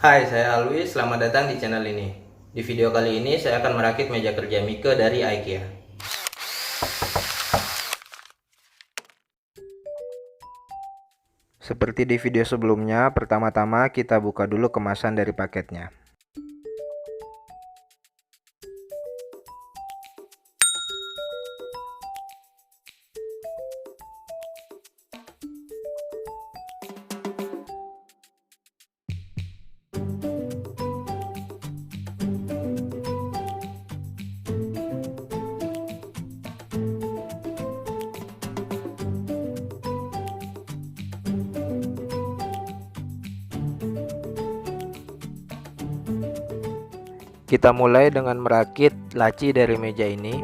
Hai, saya Alwi. Selamat datang di channel ini. Di video kali ini saya akan merakit meja kerja Mika dari IKEA. Seperti di video sebelumnya, pertama-tama kita buka dulu kemasan dari paketnya. Kita mulai dengan merakit laci dari meja ini.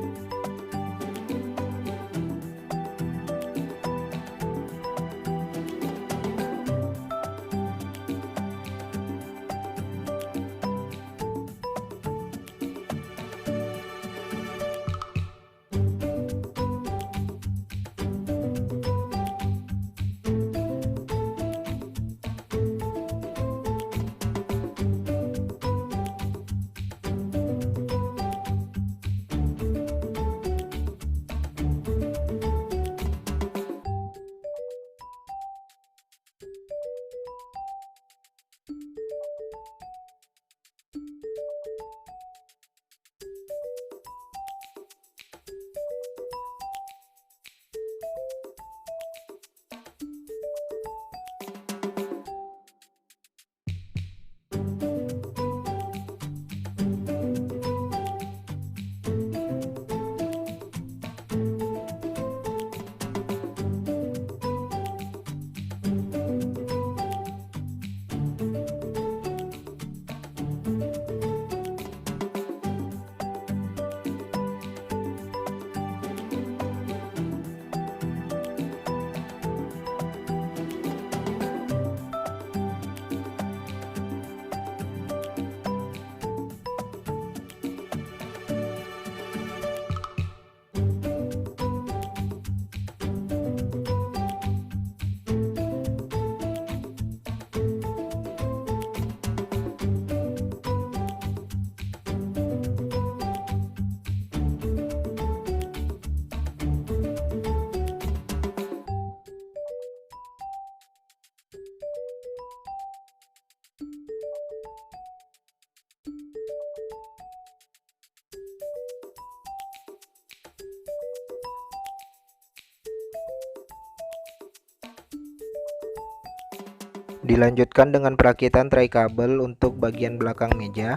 Dilanjutkan dengan perakitan tray kabel untuk bagian belakang meja.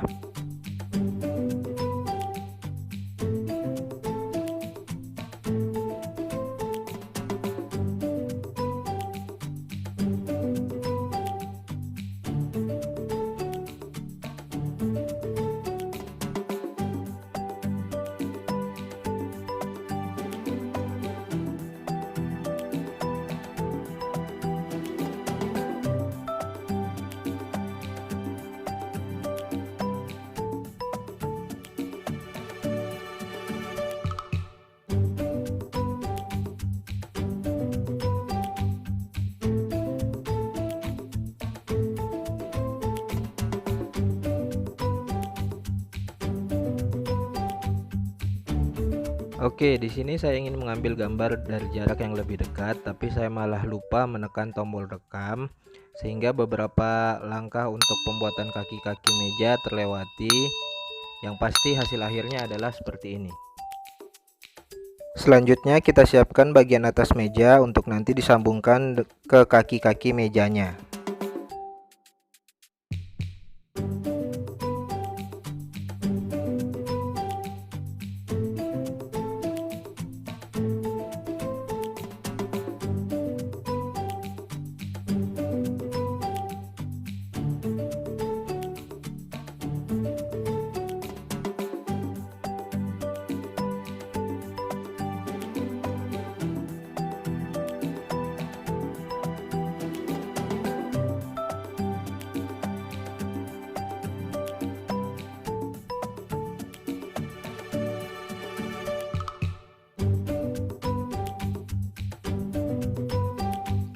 Oke, di sini saya ingin mengambil gambar dari jarak yang lebih dekat, tapi saya malah lupa menekan tombol rekam, sehingga beberapa langkah untuk pembuatan kaki-kaki meja terlewati. Yang pasti hasil akhirnya adalah seperti ini. Selanjutnya kita siapkan bagian atas meja untuk nanti disambungkan ke kaki-kaki mejanya.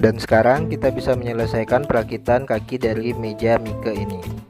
Dan sekarang kita bisa menyelesaikan perakitan kaki dari meja Mike ini.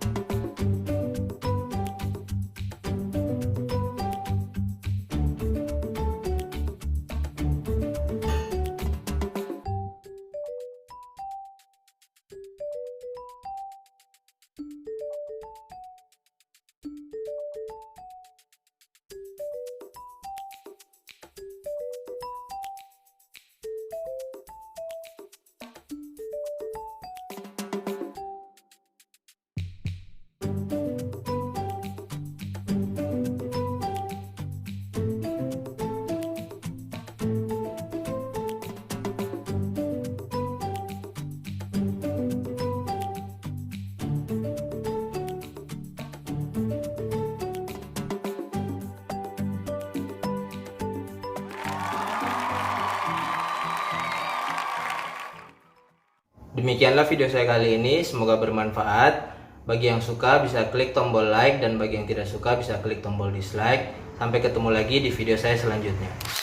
Demikianlah video saya kali ini, semoga bermanfaat. Bagi yang suka bisa klik tombol like, dan bagi yang tidak suka bisa klik tombol dislike. Sampai ketemu lagi di video saya selanjutnya.